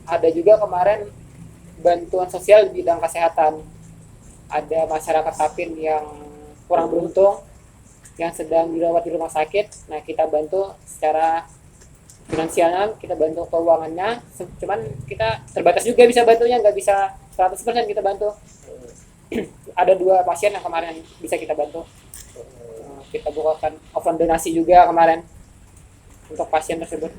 ada juga kemarin bantuan sosial di bidang kesehatan. Ada masyarakat Tapin yang kurang beruntung, yang sedang dirawat di rumah sakit. Nah, kita bantu secara finansialnya, kita bantu keuangannya. Cuman kita terbatas juga bisa bantunya, nggak bisa 100% kita bantu. Ada 2 pasien yang kemarin bisa kita bantu. Kita bukakan open donasi juga kemarin untuk pasien tersebut.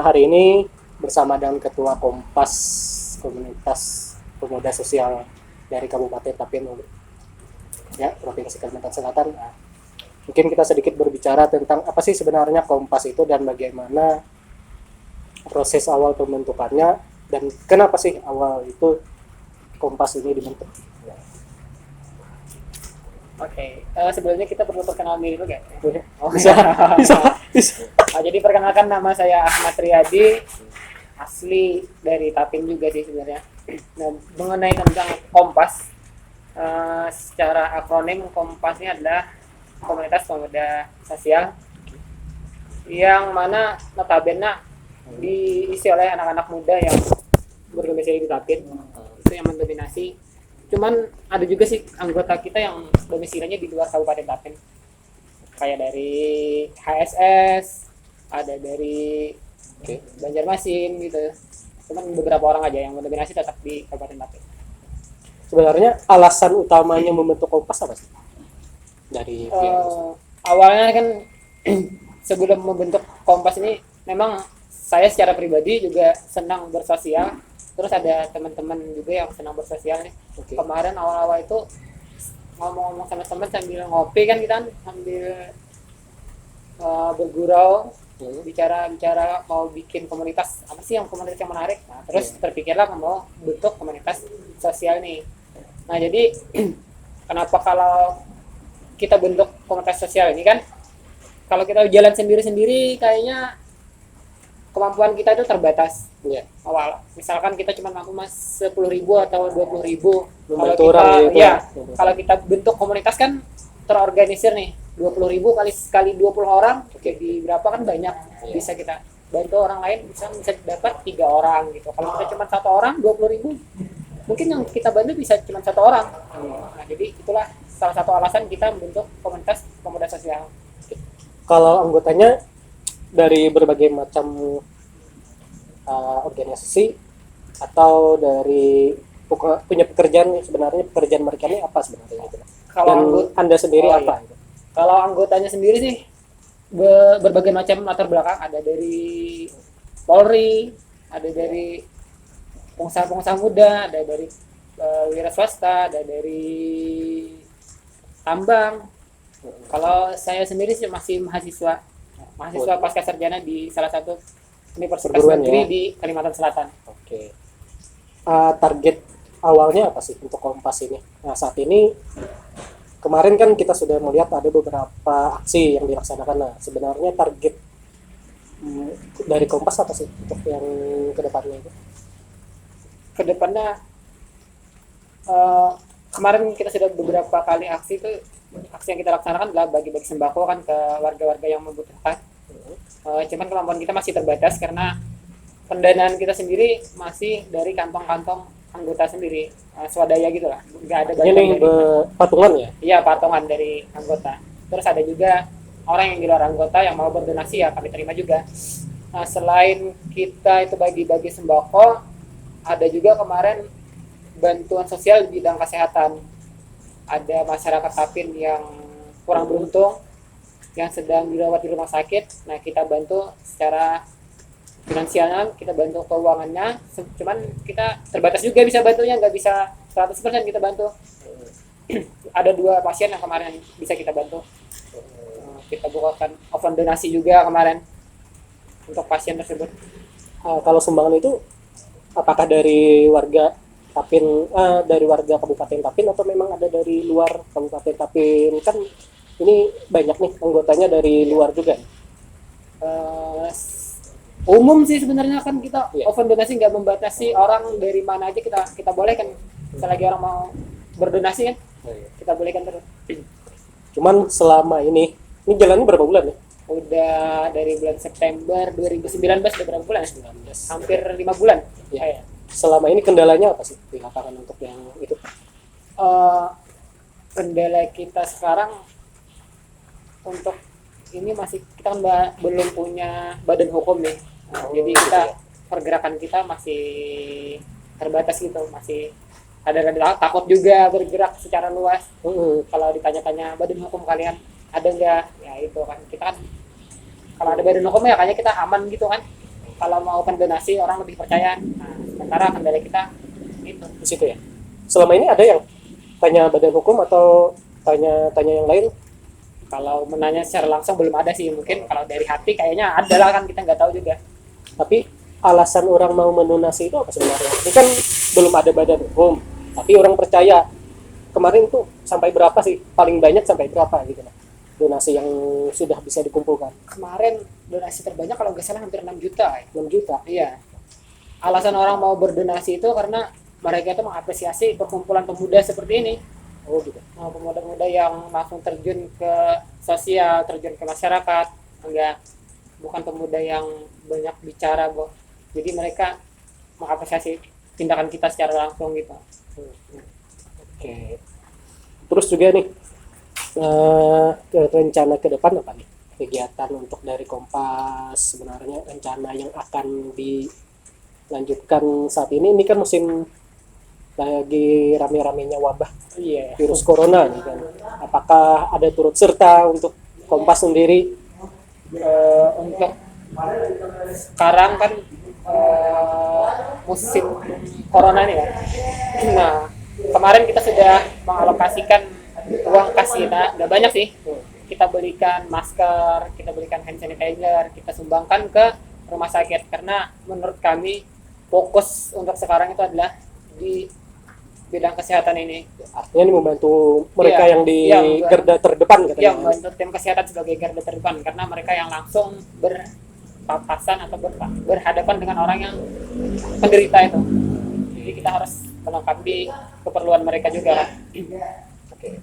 Hari ini bersama dengan Ketua Kompas Komunitas Pemuda Sosial dari Kabupaten Tapin, ya, Provinsi Kalimantan Selatan. Mungkin kita sedikit berbicara tentang apa sih sebenarnya Kompas itu dan bagaimana proses awal pembentukannya dan kenapa sih awal itu Kompas ini dibentuk. Oke, sebelumnya kita perlu perkenalan diri dulu gak? Oh, bisa. Jadi perkenalkan, nama saya Ahmad Riyadi, asli dari Tapin juga sih sebenarnya. Nah, mengenai tentang Kompas, secara akronim Kompas ini adalah Komunitas Pemuda Sosial yang mana notabene diisi oleh anak-anak muda yang berdomisili di Tapin. Itu yang mendominasi. Cuman ada juga sih anggota kita yang domisilinya di luar Kabupaten Tapin, kayak dari HSS, ada dari Banjarmasin gitu. Cuman beberapa orang aja yang mendominasi tetap di Kabupaten Tapin. Sebenarnya alasan utamanya membentuk Kompas apa sih? Dari awalnya kan sebelum membentuk Kompas ini memang saya secara pribadi juga senang bersosial. Terus ada teman-teman juga yang senang bersosial nih. Kemarin awal-awal itu ngomong-ngomong sama teman sambil ngopi kan, kita sambil bergurau, bicara mau bikin komunitas apa sih, yang komunitas yang menarik. Nah, terus terpikirlah mau bentuk komunitas sosial nih. Nah, jadi kenapa kalau kita bentuk komunitas sosial ini kan, kalau kita jalan sendiri-sendiri kayaknya kemampuan kita itu terbatas. ya, Awal misalkan kita cuma mampu 10.000 atau 20.000. Kalau membantu kita orang gitu. kalau kita bentuk komunitas kan terorganisir nih, 20.000 kali 20 orang, di berapa kan banyak, bisa kita bantu orang lain, bisa dapat 3 orang gitu. Kalau kita cuma 1 orang 20.000, mungkin yang kita bantu bisa cuma 1 orang. Nah, jadi itulah salah satu alasan kita membentuk komunitas pemuda sosial. Kalau anggotanya dari berbagai macam organisasi atau dari punya pekerjaan, sebenarnya pekerjaan mereka ini apa sebenarnya? Kalau Anda sendiri apa? Iya. Kalau anggotanya sendiri sih berbagai macam latar belakang, ada dari Polri, ada dari pengusaha-pengusaha muda, ada dari wira swasta, ada dari tambang. Kalau saya sendiri sih masih mahasiswa pasca sarjana di salah satu universitas negeri di Kalimantan Selatan. Oke. Target awalnya apa sih untuk Kompas ini? Nah, saat ini kemarin kan kita sudah melihat ada beberapa aksi yang dilaksanakan. Nah, sebenarnya target dari Kompas apa sih untuk yang kedepannya itu? Kedepannya kemarin kita sudah beberapa kali aksi yang kita laksanakan adalah bagi-bagi sembako kan ke warga-warga yang membutuhkan. Cuman kemampuan kita masih terbatas karena pendanaan kita sendiri masih dari kantong-kantong anggota sendiri, swadaya gitu lah, nggak ada bantuan Ini patungan ya? Iya, patungan dari anggota. Terus ada juga orang yang di luar anggota yang mau berdonasi, ya kami terima juga. Nah, selain kita itu bagi-bagi sembako, ada juga kemarin bantuan sosial di bidang kesehatan. Ada masyarakat Tapin yang kurang beruntung, yang sedang dirawat di rumah sakit. Nah, kita bantu secara finansialnya, kita bantu keuangannya. Cuman kita terbatas juga bisa bantunya, nggak bisa 100% kita bantu. Ada 2 pasien yang kemarin bisa kita bantu. Kita bukakan open donasi juga kemarin untuk pasien tersebut. Kalau sumbangan itu apakah dari warga Tapin, dari warga Kabupaten Tapin atau memang ada dari luar Kabupaten Tapin? Kan ini banyak nih anggotanya dari luar juga. Umum sih sebenarnya kan, kita open donasi nggak membatasi orang dari mana aja, kita boleh kan. Selagi orang mau berdonasi kan, kita bolehkan terus. Cuman selama ini jalannya berapa bulan ya? Udah dari bulan September 2019, udah berapa bulan? 19. Hampir 5 bulan. Ya. Selama ini kendalanya apa sih di lapangan untuk yang itu? Eh, Kendala kita sekarang untuk ini masih kita kan belum punya badan hukum nih. Nah, jadi gitu kita ya. pergerakan kita masih terbatas gitu, masih ada takut juga bergerak secara luas. Kalau ditanya-tanya badan hukum kalian ada nggak? Ya itu kan kita kan kalau ada badan hukum ya kayaknya kita aman gitu kan. Kalau mau open donasi orang lebih percaya. Nah, sementara kendala kita itu. Di situ ya. Selama ini ada yang tanya badan hukum atau tanya yang lain? Kalau menanya secara langsung belum ada sih, mungkin kalau dari hati kayaknya ada lah kan, kita nggak tahu juga. Tapi alasan orang mau mendonasi itu apa sebenarnya? Ini kan belum ada badan hukum, tapi orang percaya. Kemarin tuh sampai berapa sih? Paling banyak sampai berapa gitu lah donasi yang sudah bisa dikumpulkan? Kemarin donasi terbanyak kalau nggak salah hampir 6 juta ya. 6 juta. Iya. Alasan orang mau berdonasi itu karena mereka itu mengapresiasi perkumpulan pemuda seperti ini. Oh gitu. Nah, pemuda-pemuda yang langsung terjun ke sosial, terjun ke masyarakat, bukan pemuda yang banyak bicara, jadi mereka mengapresiasi tindakan kita secara langsung gitu. Oke. Terus juga nih rencana ke depan apa nih? Kegiatan untuk dari Kompas sebenarnya rencana yang akan dilanjutkan saat ini kan musim lagi rame-ramenya wabah virus corona nih kan. Apakah ada turut serta untuk Kompas sendiri Untuk sekarang kan musim corona ini ya. Nah, kemarin kita sudah mengalokasikan uang kasih, nggak banyak sih. Kita belikan masker, kita belikan hand sanitizer, kita sumbangkan ke rumah sakit karena menurut kami fokus untuk sekarang itu adalah di bidang kesehatan ini. Artinya ini membantu mereka Iya, yang di iya, garda terdepan katanya. Yang membantu tim kesehatan sebagai garda terdepan karena mereka yang langsung berpapasan atau berhadapan dengan orang yang penderita itu. Jadi kita harus melengkapi keperluan mereka juga. Oke.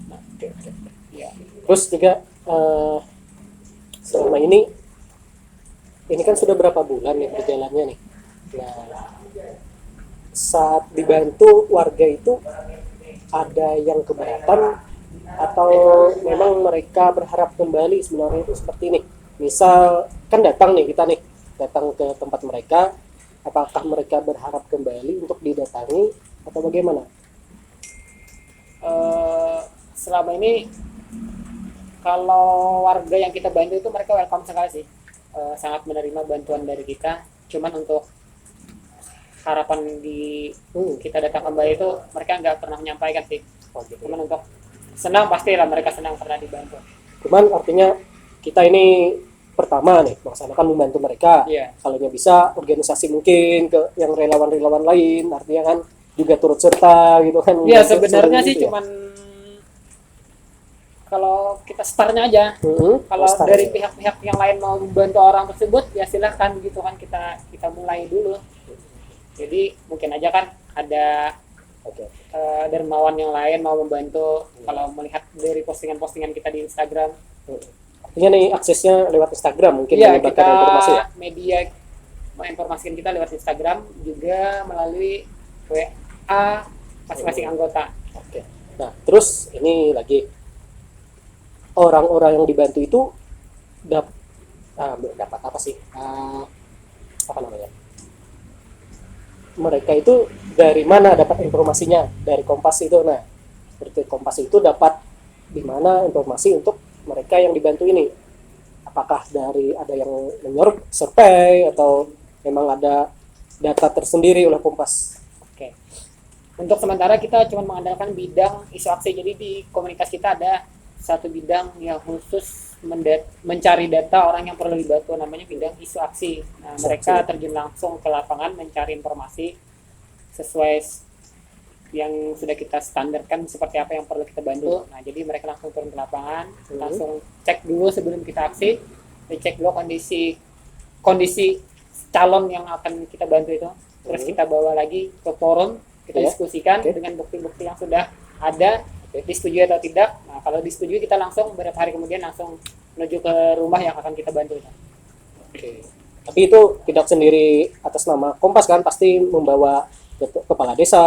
Ya. Terus juga selama ini kan sudah berapa bulan ya perjalanannya nih. Nah, saat dibantu warga itu ada yang keberatan atau memang mereka berharap kembali sebenarnya itu seperti ini. Misal kan datang ke tempat mereka, apakah mereka berharap kembali untuk didatangi atau bagaimana? Selama ini kalau warga yang kita bantu itu mereka welcome sekali sih, sangat menerima bantuan dari kita. Cuman untuk harapan kita datang kembali itu mereka nggak pernah menyampaikan sih. Cuman untuk senang pastilah mereka senang karena dibantu. Cuman artinya kita ini pertama nih melaksanakan membantu mereka. Iya. Kalau bisa organisasi mungkin ke yang relawan-relawan lain, artinya kan juga turut serta gitu kan. Iya sebenarnya sih gitu cuman kalau kita startnya aja. Kalau start. dari pihak-pihak yang lain mau membantu orang tersebut ya silahkan gitu kan, kita mulai dulu. Jadi mungkin aja kan ada dermawan yang lain mau membantu. Kalau melihat dari postingan-postingan kita di Instagram. Artinya nih aksesnya lewat Instagram mungkin Iya, menyebarkan kita informasi ya. media menginformasikan kita lewat Instagram juga melalui WA masing-masing anggota. Oke. Nah, terus ini lagi orang-orang yang dibantu itu dapat apa sih? Apa namanya? Mereka itu dari mana dapat informasinya? Dari Kompas itu. Nah, seperti Kompas itu dapat di mana informasi untuk mereka yang dibantu ini? Apakah dari ada yang survei atau memang ada data tersendiri oleh Kompas? Oke. Untuk sementara kita cuma mengandalkan bidang isu aksi. Jadi di komunitas kita ada satu bidang yang khusus mencari data orang yang perlu dibantu, namanya bidang isu aksi. Nah, mereka terjun langsung ke lapangan mencari informasi sesuai yang sudah kita standarkan seperti apa yang perlu kita bantu. Nah, jadi mereka langsung turun ke lapangan, langsung cek dulu sebelum kita aksi, dicek dulu kondisi calon yang akan kita bantu itu. Terus kita bawa lagi ke forum, kita diskusikan dengan bukti-bukti yang sudah ada. disetujui atau tidak. Nah, kalau disetujui kita langsung beberapa hari kemudian langsung menuju ke rumah yang akan kita bantu. Oke. Tapi itu tidak sendiri atas nama Kompas kan, pasti membawa kepala desa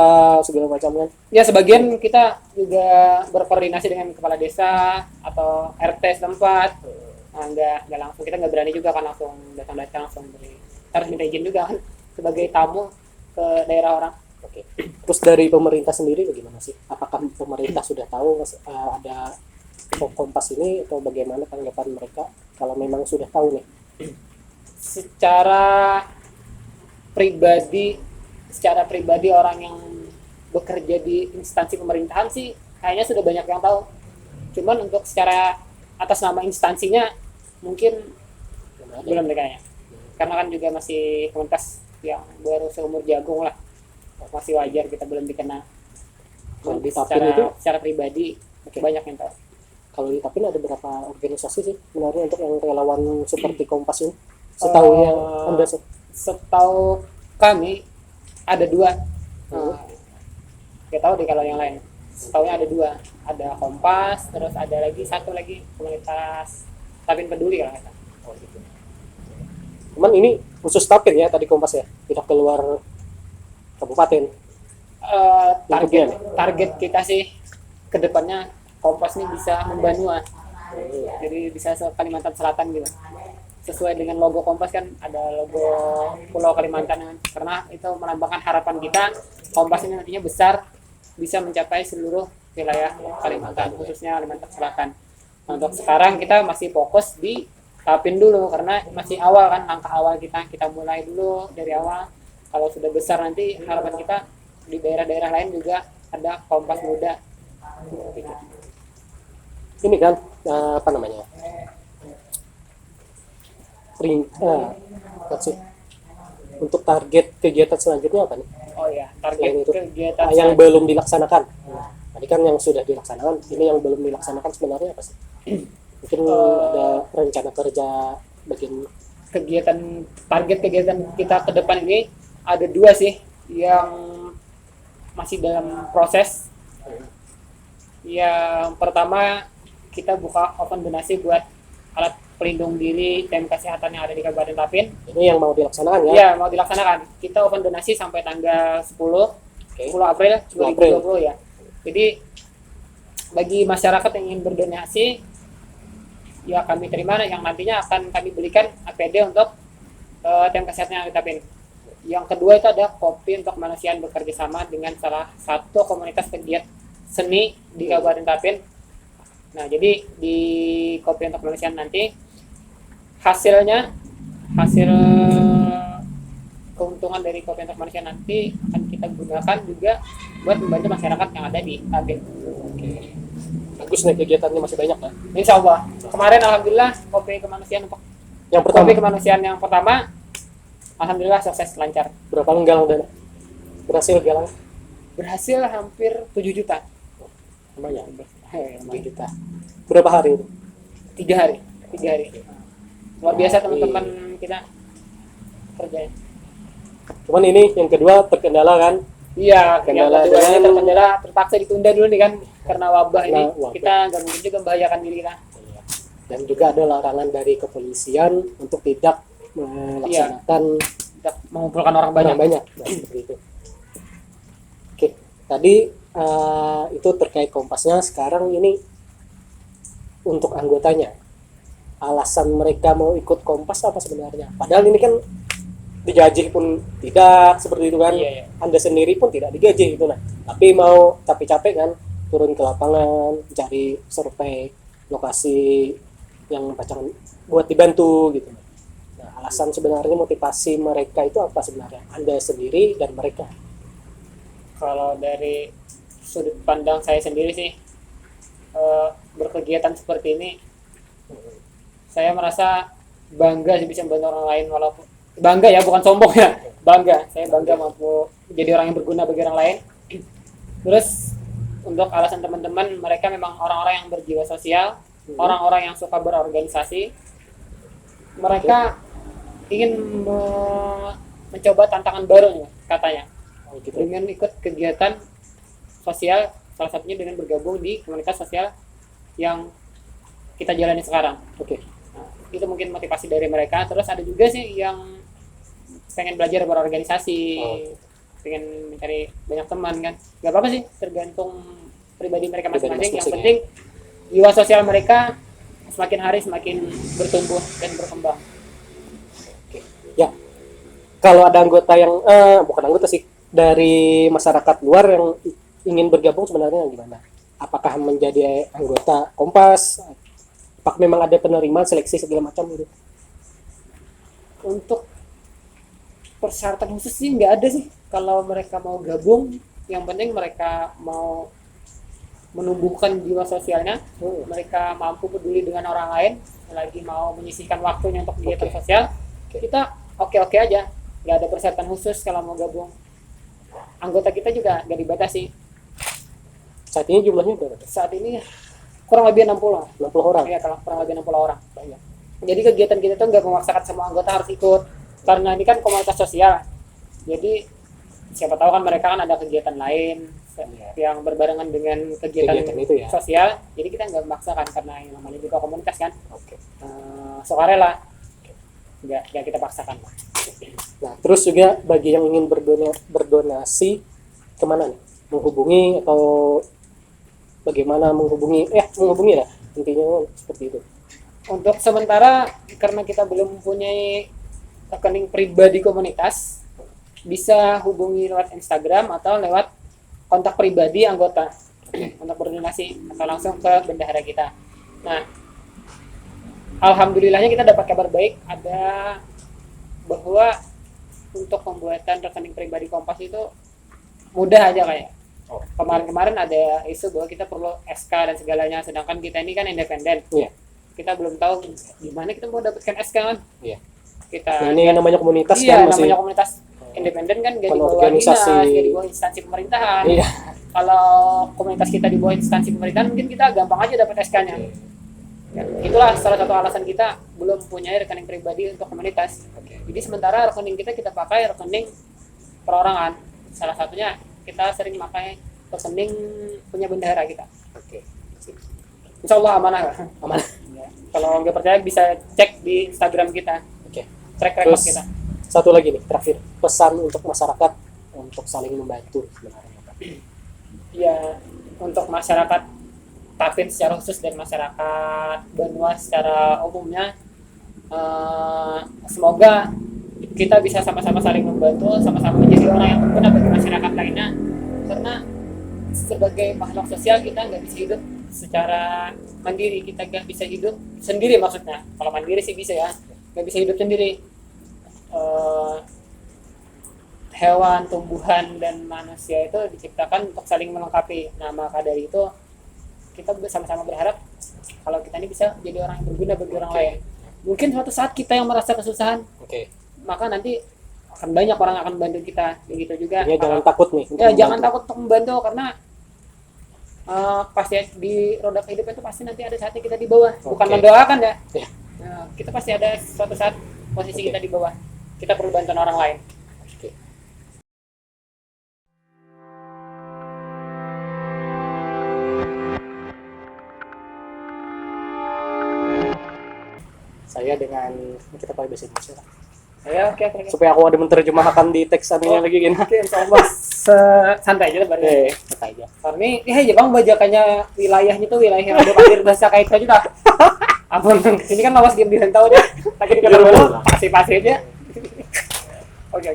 segala macam kan. Ya, sebagian kita juga berkoordinasi dengan kepala desa atau RT setempat. Nah, nggak langsung, kita nggak berani juga kan langsung datang langsung beri. Harus minta izin juga kan sebagai tamu ke daerah orang. Oke. Terus dari pemerintah sendiri bagaimana sih? Apakah pemerintah sudah tahu ada Kompas ini atau bagaimana tanggapan mereka kalau memang sudah tahu nih? Secara pribadi orang yang bekerja di instansi pemerintahan sih kayaknya sudah banyak yang tahu. Cuman untuk secara atas nama instansinya mungkin belum deh kayaknya. Karena kan juga masih komunitas yang baru seumur jagung lah. Masih wajar kita belum dikenal. Kalau di Tapin itu secara pribadi banyak yang tahu. Kalau di Tapin ada berapa organisasi sih sebenarnya untuk yang relawan seperti Kompas ini? Setahu yang Anda setahu kami ada 2. Nggak tahu deh kalau yang lain. Setahunya ada 2. Ada Kompas, terus ada lagi satu lagi komunitas Tapin Peduli kalau nggak salah. Oh, gitu. Cuman ini khusus Tapin ya tadi Kompas ya, tidak keluar kabupaten. Target kita sih kedepannya Kompas ini bisa membanua. Jadi bisa se Kalimantan Selatan gitu. Sesuai dengan logo Kompas kan ada logo Pulau Kalimantan kan. Karena itu melambangkan harapan kita Kompas ini nantinya besar, bisa mencapai seluruh wilayah Kalimantan, khususnya Kalimantan Selatan. Nah, untuk sekarang kita masih fokus di Tapin dulu karena masih awal kan, langkah awal kita mulai dulu dari awal. Kalau sudah besar nanti harapan kita di daerah-daerah lain juga ada Kompas Muda. Ini kan apa namanya? Untuk target kegiatan selanjutnya apa nih? Oh ya, target kegiatan yang belum dilaksanakan. Tadi kan yang sudah dilaksanakan, ini yang belum dilaksanakan sebenarnya apa sih? Mungkin ada rencana kerja bagian target kegiatan kita ke depan ini ada 2 sih yang masih dalam proses. Yang pertama kita buka open donasi buat alat pelindung diri dan kesehatan yang ada di Kabupaten Tapin. Ini yang mau dilaksanakan ya? Iya, mau dilaksanakan. Kita open donasi sampai tanggal 10 April 2020 ya. Jadi bagi masyarakat yang ingin berdonasi ya kami terima, yang nantinya akan kami belikan APD untuk tim kesehatan yang ada di Tapin. Yang kedua itu ada kopi untuk kemanusiaan bekerja sama dengan salah satu komunitas pegiat seni di Kabupaten Tapin. Nah, jadi di kopi untuk kemanusiaan nanti hasil keuntungan dari kopi untuk kemanusiaan nanti akan kita gunakan juga buat membantu masyarakat yang ada di Tapin. Oke. Bagus nih, kegiatannya masih banyak kan? Insya Allah. Kemarin alhamdulillah kopi kemanusiaan untuk kopi kemanusiaan yang pertama alhamdulillah sukses lancar. Berapa galang dana? Berhasil galang? Berhasil hampir 7 juta. Lumayan. 7 juta. Berapa hari itu? 3 hari. Luar biasa teman-teman kita kerjanya. Cuman ini yang kedua terkendala kan? Iya, terkendala terpaksa ditunda dulu nih kan karena wabah ini. Kita nggak mungkin juga membahayakan diri kita. Dan juga ada larangan dari kepolisian untuk tidak melaksanakan tidak mengumpulkan orang banyak. Nah, seperti itu. Oke, tadi itu terkait Kompasnya. Sekarang ini untuk anggotanya, alasan mereka mau ikut Kompas apa sebenarnya? Padahal ini kan digaji pun tidak seperti itu kan. Iya. Anda sendiri pun tidak digaji gitu, nah tapi mau capek-capek kan turun ke lapangan cari survei lokasi yang pacangan buat dibantu gitu. Nah, alasan sebenarnya motivasi mereka itu apa sebenarnya, Anda sendiri dan mereka? Kalau dari sudut pandang saya sendiri sih, berkegiatan seperti ini saya merasa bangga sih bisa membantu orang lain, walaupun bangga ya, bukan sombong ya, saya bangga mampu jadi orang yang berguna bagi orang lain. Terus untuk alasan teman-teman, mereka memang orang-orang yang berjiwa sosial, orang-orang yang suka berorganisasi. Mereka ingin mencoba tantangan baru nih, katanya, dengan ikut kegiatan sosial salah satunya dengan bergabung di komunitas sosial yang kita jalani sekarang. Oke. Nah, itu mungkin motivasi dari mereka. Terus ada juga sih yang pengen belajar berorganisasi, pengen mencari banyak teman kan. Gak apa-apa sih, tergantung pribadi mereka masing-masing. Yang penting jiwa sosial mereka semakin hari semakin bertumbuh dan berkembang. Oke. Ya, kalau ada anggota yang bukan anggota sih, dari masyarakat luar yang ingin bergabung sebenarnya gimana? Apakah menjadi anggota Kompas? Apakah memang ada penerimaan seleksi segala macam gitu? Untuk persyaratan khusus sih nggak ada sih. Kalau mereka mau gabung, yang penting mereka mau menumbuhkan jiwa sosialnya, mereka mampu peduli dengan orang lain, lagi mau menyisihkan waktunya untuk kegiatan sosial, kita oke-oke aja, nggak ada persyaratan khusus kalau mau gabung. Anggota kita juga nggak dibatasi. Saat ini jumlahnya berapa? Saat ini kurang lebih 60 orang. Iya, kurang lebih 60 orang. Jadi kegiatan kita tuh nggak memaksakan semua anggota harus ikut, karena ini kan komunitas sosial. Jadi siapa tahu kan mereka kan ada kegiatan lain yang berbarengan dengan kegiatan itu ya. Sosial, jadi kita nggak memaksakan karena yang namanya juga komunitas kan. Sukarela, nggak kita paksakan. Nah, terus juga bagi yang ingin berdonasi kemana nih? Menghubungi atau bagaimana menghubungi lah intinya seperti itu. Untuk sementara karena kita belum mempunyai rekening pribadi komunitas, bisa hubungi lewat Instagram atau lewat kontak pribadi anggota untuk berdonasi atau langsung ke bendahara kita. Nah, alhamdulillahnya kita dapat kabar baik, ada bahwa untuk pembuatan rekening pribadi Kompas itu mudah aja kayak. Kemarin-kemarin ada isu bahwa kita perlu SK dan segalanya, sedangkan kita ini kan independen. Kita belum tahu gimana kita mau dapatkan SK kan. Kita ini namanya komunitas kan masih. Namanya komunitas independen kan nggak di bawah dinas, nggak di bawah instansi pemerintahan. Kalau komunitas kita di bawah instansi pemerintahan mungkin kita gampang aja dapat SK-nya. Ya, itulah salah satu alasan kita belum punya rekening pribadi untuk komunitas. Jadi sementara rekening kita pakai rekening perorangan. Salah satunya kita sering pakai rekening punya bendahara kita. Insya Allah amanah. Ya. Kalau nggak percaya bisa cek di Instagram kita. Track record kita. Satu lagi nih terakhir, pesan untuk masyarakat untuk saling membantu sebenarnya. Ya, untuk masyarakat Tapin secara khusus dan masyarakat Banua secara umumnya, semoga kita bisa sama-sama saling membantu, sama-sama menjadi orang yang berguna bagi masyarakat lainnya. Karena sebagai makhluk sosial kita nggak bisa hidup secara mandiri, kita nggak bisa hidup sendiri maksudnya. Kalau mandiri sih bisa ya, nggak bisa hidup sendiri. Hewan, tumbuhan, dan manusia itu diciptakan untuk saling melengkapi. Nah, maka dari itu kita sama-sama berharap kalau kita ini bisa jadi orang yang berguna bagi orang lain. Mungkin suatu saat kita yang merasa kesusahan, maka nanti akan banyak orang yang akan membantu kita. Begitu juga. Jangan takut nih. Jangan takut untuk membantu, karena pasti di roda kehidupan itu pasti nanti ada saatnya kita di bawah. Bukan mendoakan ya. Nah, kita pasti ada suatu saat posisi kita di bawah. Kita perlu bantuan orang lain. Saya dengan kita pakai bahasa Indonesia. Oke. Supaya aku ada menerjemahkan di teks aninya lagi gini. Insyaallah santai aja bari. Santai aja. Karena Jepang bajakannya wilayahnya tuh wilayah yang ada banjir bahasa kayak itu juga. Ampun, ini kan lawas game di rantau aja. Lagi di kota pasti aja. Oke.